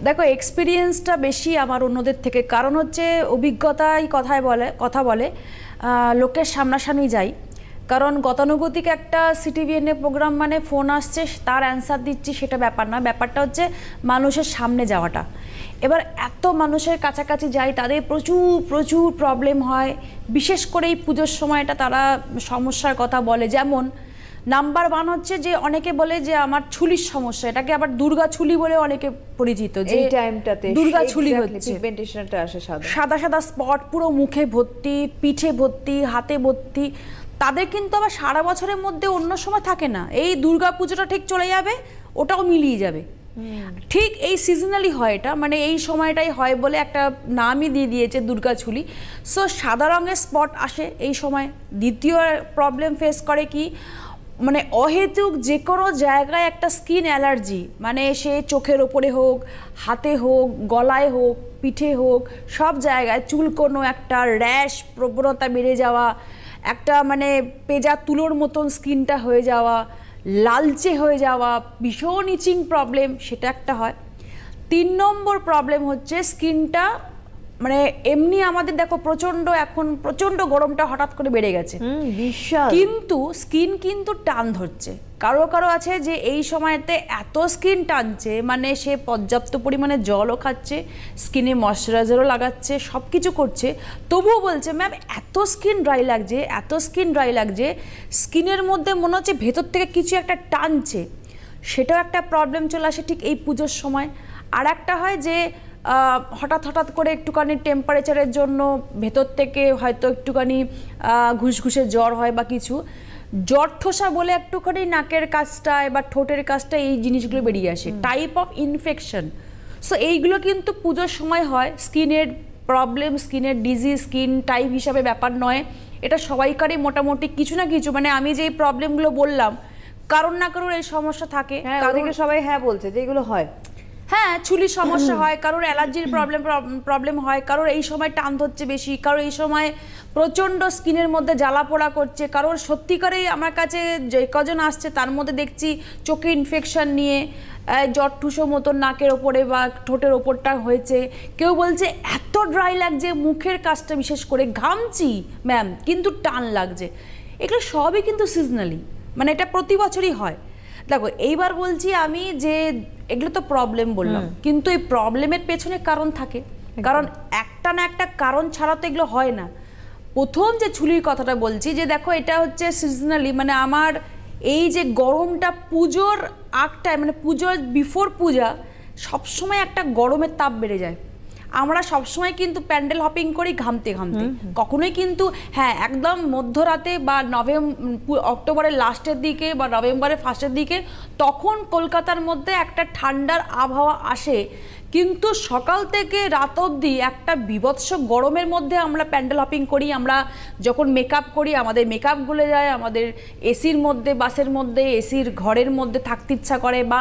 দেখো এক্সপিরিয়েন্সটা বেশি আমার অন্যদের থেকে, কারণ হচ্ছে অভিজ্ঞতাই কথা বলে, লোকের সামনাসামনি যাই। কারণ গতানুগতিক একটা সিটিভিএনএ প্রোগ্রাম মানে ফোন আসছে তার অ্যান্সার দিচ্ছি সেটা ব্যাপার না, ব্যাপারটা হচ্ছে মানুষের সামনে যাওয়াটা। এবার এত মানুষের কাছাকাছি যাই, তাদের প্রচুর প্রচুর প্রবলেম হয়, বিশেষ করে এই পুজোর সময়টা তারা সমস্যার কথা বলে। যেমন নাম্বার 1 হচ্ছে যে অনেকে বলে যে আমার ছুলির সমস্যা, এটাকে আবার দুর্গা ছুলি বলে অনেকে পরিচিত, যে এই টাইমটাতে দুর্গা ছুলি হচ্ছে, পিগমেন্টেশনটা আসে সাদা সাদা স্পট পুরো মুখে ভর্তি, পিঠে ভর্তি, হাতে ভর্তি। তাদের কিন্তু আবার সারা বছরের মধ্যে অন্য সময় থাকে না, এই দুর্গা পুজোটা ঠিক চলে যাবে, ওটাও মিলিয়ে যাবে। ঠিক এই সিজনালি হয় এটা, মানে এই সময়টাই হয় বলে একটা নামই দিয়ে দিয়েছে দুর্গা ছুলি। সো সাদা রঙের স্পট আসে এই সময়। দ্বিতীয় প্রবলেম ফেস করে কি, মানে অহেতুক যে কোনো জায়গায় একটা স্কিন অ্যালার্জি, মানে সে চোখের ওপরে হোক, হাতে হোক, গলায় হোক, পিঠে হোক, সব জায়গায় চুলকোনো, একটা র্যাশ প্রবণতা বেড়ে যাওয়া, একটা মানে পেঁজা তুলোর মতন স্কিনটা হয়ে যাওয়া, লালচে হয়ে যাওয়া, ভীষণ ইচিং প্রবলেম, সেটা একটা হয়। 3 নম্বর প্রবলেম হচ্ছে স্কিনটা, মানে এমনি আমাদের দেখো এখন প্রচন্ড গরমটা হঠাৎ করে বেড়ে গেছে, কিন্তু স্কিন কিন্তু টান ধরছে। কারো কারো আছে যে এই সময়তে এত স্কিন টানছে, মানে সে পর্যাপ্ত পরিমাণে জলও খাচ্ছে, স্কিনে ময়শ্চারাইজারও লাগাচ্ছে, সব কিছু করছে, তবুও বলছে ম্যাম এত স্কিন ড্রাই লাগছে, এত স্কিন ড্রাই লাগছে, স্কিনের মধ্যে মনে হচ্ছে ভেতর থেকে কিছু একটা টানছে। সেটাও একটা প্রবলেম চলে আসে ঠিক এই পুজোর সময়। আর একটা হয় যে হঠাৎ করে একটুখানি টেম্পারেচারের জন্য ভেতর থেকে হয়তো একটুখানি ঘুষঘুষে জ্বর হয় বা কিছু, জ্বর ঠোসা বলে একটুখানি নাকের কাছটায় বা ঠোঁটের কাছটায় এই জিনিসগুলো বেরিয়ে আসে, টাইপ অফ ইনফেকশন। সো এইগুলো কিন্তু পুজোর সময় হয়। স্কিনের প্রবলেম, স্কিনের ডিজিজ, স্কিন টাইপ হিসাবে ব্যাপার নয়, এটা সবাইকারই মোটামুটি কিছু না কিছু, মানে আমি যে প্রবলেমগুলো বললাম কারণ না কারোর এই সমস্যা থাকে। কারণ সবাই হ্যাঁ বলছে যে এগুলো হয়, হ্যাঁ চুলির সমস্যা হয়, কারোর অ্যালার্জির প্রবলেম হয়, কারোর এই সময় টান ধরছে বেশি, কারোর এই সময় প্রচণ্ড স্কিনের মধ্যে জ্বালা পোড়া করছে, কারোর সত্যিকারেই আমার কাছে যে কজন আসছে তার মধ্যে দেখছি চোখে ইনফেকশন নিয়ে জ্বর ঠুসো মতন নাকের ওপরে বা ঠোঁটের ওপরটা হয়েছে। কেউ বলছে এত ড্রাই লাগছে, মুখের কাজটা বিশেষ করে ঘামছি ম্যাম কিন্তু টান লাগছে। এগুলো সবই কিন্তু সিজনালি, মানে এটা প্রতি বছরই হয়। দেখো এইবার বলছি আমি যে এগুলো তো প্রবলেম বললাম, কিন্তু এই প্রবলেমের পেছনে কারণ থাকে, কারণ একটা না একটা কারণ ছাড়া তো এগুলো হয় না। প্রথম যে ছুলির কথাটা বলছি, যে দেখো এটা হচ্ছে সিজনালি, মানে আমার এই যে গরমটা পুজোর আগটায়, মানে পুজোর বিফোর পূজা সবসময় একটা গরমের তাপ বেড়ে যায়। আমরা সবসময় কিন্তু প্যান্ডেল হপিং করি ঘামতে ঘামতে, কখনোই কিন্তু হ্যাঁ একদম মধ্যরাতে বা অক্টোবরের লাস্টের দিকে বা নভেম্বরের ফার্স্টের দিকে তখন কলকাতার মধ্যে একটা ঠান্ডার আবহাওয়া আসে, কিন্তু সকাল থেকে রাত অবধি একটা বিভৎস গরমের মধ্যে আমরা প্যান্ডেল হপিং করি। আমরা যখন মেকআপ করি আমাদের মেকআপ গলে যায়, আমাদের এসির মধ্যে, বাসের মধ্যে, এসির ঘরের মধ্যে থাকতে ইচ্ছা করে, বা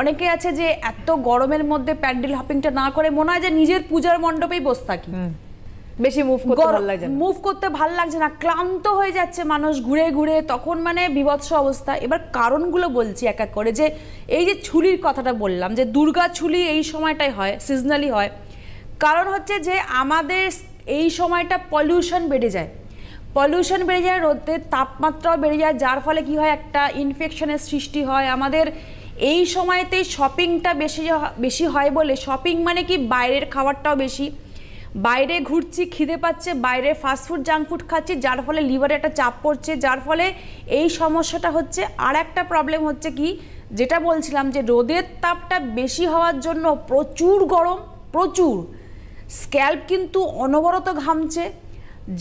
অনেকে আছে যে এত গরমের মধ্যে প্যান্ডেল হপিংটা না করে মনে হয় যে নিজের পূজার মণ্ডপেই বসে থাকি, বেশি মুভ করতে ভালো লাগছে না, ক্লান্ত হয়ে যাচ্ছে মানুষ ঘুরে ঘুরে, তখন মানে বিভৎস অবস্থা। এবার কারণগুলো বলছি এক এক করে, যে এই যে ছুলির কথাটা বললাম যে দুর্গা ছুলি এই সময়টাই হয়, সিজনালি হয়। কারণ হচ্ছে যে আমাদের এই সময়টা পলিউশন বেড়ে যায়, রোদের তাপমাত্রাও বেড়ে যায়, যার ফলে কি হয় একটা ইনফেকশনের সৃষ্টি হয়। আমাদের এই সময়তেই শপিংটা বেশি হয় বলে, শপিং মানে কি বাইরের খাবারটাও বেশি, বাইরে ঘুরছি, খিদে পাচ্ছে, বাইরে ফাস্টফুড জাঙ্ক খাচ্ছি, যার ফলে লিভারে একটা চাপ পড়ছে, যার ফলে এই সমস্যাটা হচ্ছে। আর একটা প্রবলেম হচ্ছে কি, যেটা বলছিলাম যে রোদের তাপটা বেশি হওয়ার জন্য প্রচুর গরম, প্রচুর স্ক্যাল্প কিন্তু অনবরত ঘামছে,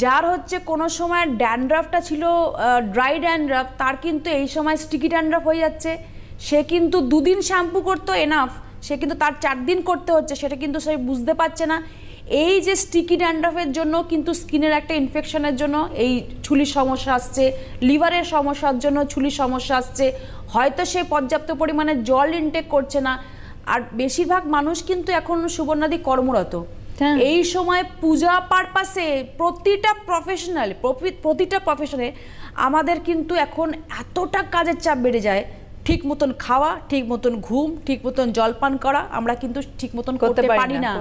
যার হচ্ছে কোনো সময় ড্যান্ড্রাফটা ছিল ড্রাই ড্যান্ড্রাফ, তার কিন্তু এই সময় স্টিকি ড্যান্ড্রাফ হয়ে যাচ্ছে। সে কিন্তু 2 দিন শ্যাম্পু করতো এনাফ, সে কিন্তু তার 4 দিন করতে হচ্ছে, সেটা কিন্তু সে বুঝতে পারছে না। এই যে স্টিকি ড্যান্ড্রাফের জন্য কিন্তু স্কিনের একটা ইনফেকশনের জন্য এই ছুলির সমস্যা আসছে, লিভারের সমস্যার জন্য ছুলির সমস্যা আসছে, হয়তো সে পর্যাপ্ত পরিমাণে জল ইনটেক করছে না। আর বেশিরভাগ মানুষ কিন্তু এখন সুবর্ণাদি কর্মরত, এই সময় পূজা পারপাসে প্রতিটা প্রফেশনে আমাদের কিন্তু এখন এতটা কাজের চাপ বেড়ে যায়, ঠিক মতন খাওয়া, ঠিক মতন ঘুম, ঠিক মতন জলপান করা আমরা কিন্তু ঠিক মতন করতে পারি না,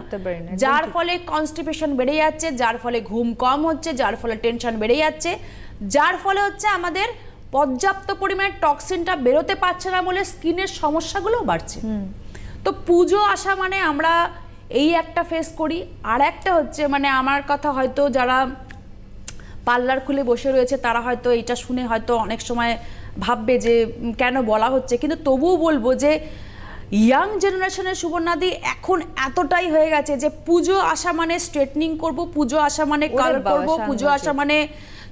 যার ফলে কনস্টিপেশন বেড়ে যাচ্ছে, যার ফলে ঘুম কম হচ্ছে, যার ফলে টেনশন বেড়ে যাচ্ছে, যার ফলে হচ্ছে আমাদের পর্যাপ্ত পরিমাণে টক্সিনটা বেরোতে পারছে না বলে স্কিনের সমস্যাগুলো বাড়ছে। তো পুজো আসা মানে আমরা এই একটা ফেস করি। আর একটা হচ্ছে মানে আমার কথা হয়তো যারা পার্লার খুলে বসে রয়েছে তারা হয়তো এটা শুনে হয়তো অনেক সময় ভাববে যে কেন বলা হচ্ছে, কিন্তু তবুও বলবো যে ইয়াং জেনারেশনের সুবর্ণাদি এখন এতটাই হয়ে গেছে যে পুজো আসা মানে স্ট্রেটনিং করব, পুজো আসা মানে কালার করব, পুজো আসা মানে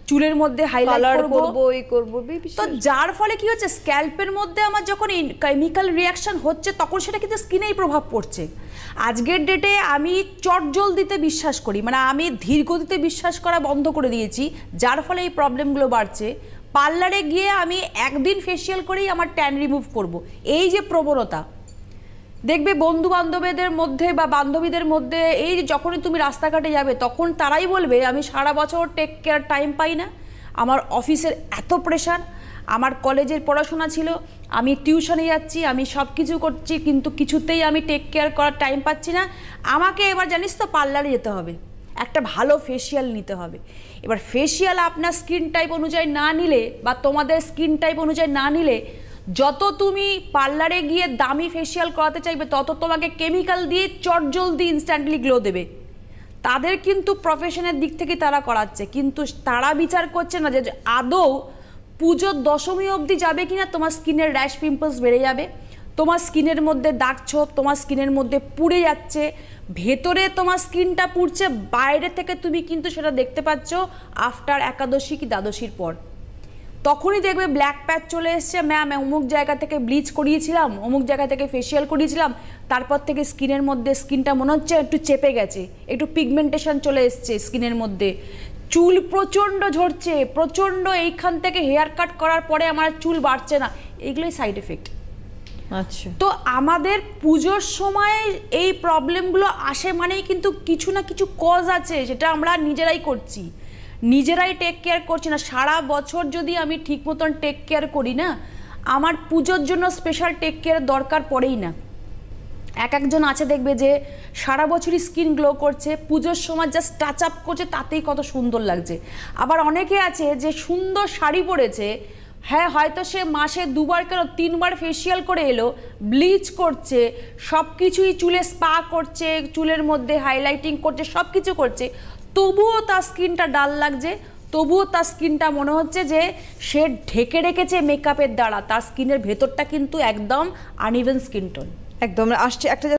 চুলের মধ্যে হাইলাইট করব, এই করব। তো যার ফলে কি হচ্ছে, স্ক্যাল্পের মধ্যে আমার যখন কেমিক্যাল রিয়াকশন হচ্ছে তখন সেটা কিন্তু স্কিনেই প্রভাব পড়ছে। আজকের ডেটে আমি চটজলদিতে বিশ্বাস করি, মানে আমি ধীর গতিতে বিশ্বাস করা বন্ধ করে দিয়েছি, যার ফলে এই প্রবলেমগুলো বাড়ছে। পার্লারে গিয়ে আমি একদিন ফেসিয়াল করেই আমার ট্যান রিমুভ করব, এই যে প্রবণতা দেখবে বন্ধু বান্ধবীদের মধ্যে বা বান্ধবীদের মধ্যে, এই যখনই তুমি রাস্তাঘাটে যাবে তখন তারাই বলবে আমি সারা বছর টেক কেয়ার টাইম পাই না, আমার অফিসের এত প্রেশার, আমার কলেজের পড়াশোনা ছিল, আমি টিউশনে যাচ্ছি, আমি সব কিছু করছি, কিন্তু কিছুতেই আমি টেক কেয়ার করার টাইম পাচ্ছি না, আমাকে এবার জানিস তো পার্লারে যেতে হবে, একটা ভালো ফেসিয়াল নিতে হবে। এবার ফেসিয়াল আপনার স্কিন টাইপ অনুযায়ী না নিলে বা তোমাদের স্কিন টাইপ অনুযায়ী না নিলে, যত তুমি পার্লারে গিয়ে দামি ফেসিয়াল করাতে চাইবে তত তোমাকে কেমিক্যাল দিয়ে চটজলদি ইনস্ট্যান্টলি গ্লো দেবে। তাদের কিন্তু প্রফেশনের দিক থেকে তারা করাচ্ছে, কিন্তু তারা বিচার করছে না যে আদৌ পুজোর দশমী অবধি যাবে কিনা তোমার স্কিনের র্যাশ পিম্পলস বেড়ে যাবে, তোমার স্কিনের মধ্যে দাগ ছোপ তোমার স্কিনের মধ্যে পুড়ে যাচ্ছে, ভেতরে তোমার স্কিনটা পুড়ছে, বাইরে থেকে তুমি কিন্তু সেটা দেখতে পাচ্ছ আফটার একাদশী কি দ্বাদশীর পর। তখনই দেখবে ব্ল্যাক প্যাচ চলে এসছে, ম্যাম অমুক জায়গা থেকে ব্লিচ করিয়েছিলাম, অমুক জায়গা থেকে ফেসিয়াল করিয়েছিলাম, তারপর থেকে স্কিনের মধ্যে স্কিনটা মনে হচ্ছে একটু চেপে গেছে, একটু পিগমেন্টেশন চলে এসছে স্কিনের মধ্যে, চুল প্রচণ্ড ঝরছে, প্রচণ্ড এইখান থেকে হেয়ার কাট করার পরে আমার চুল বাড়ছে না, এগুলোই সাইড এফেক্ট। আচ্ছা, তো আমাদের পুজোর সময় এই প্রবলেমগুলো আসে মানেই কিন্তু কিছু না কিছু কজ আছে, সেটা আমরা নিজেরাই করছি, নিজেরাই টেক কেয়ার করছি না। সারা বছর যদি আমি ঠিক মতন টেক কেয়ার করি না, আমার পুজোর জন্য স্পেশাল টেক কেয়ার দরকার পড়েই না। একজন আছে দেখবে যে সারা বছরই স্কিন গ্লো করছে, পুজোর সময় জাস্ট টাচ আপ করছে, তাতেই কত সুন্দর লাগছে। আবার অনেকে আছে যে সুন্দর শাড়ি পরেছে, হ্যাঁ হয়তো সে মাসে 2বার কেন 3বার ফেসিয়াল করে এলো, ব্লিচ করছে, সব কিছুই চুলে স্পা করছে, চুলের মধ্যে হাইলাইটিং করছে, সব কিছু করছে, তবুও তার স্কিনটা ডাল লাগছে, তবুও তার স্কিনটা মনে হচ্ছে যে সে ঢেকে রেখেছে মেকআপের দ্বারা, তার স্কিনের ভেতরটা কিন্তু একদম আনইভেন স্কিন টোন। একদম আসছে একটা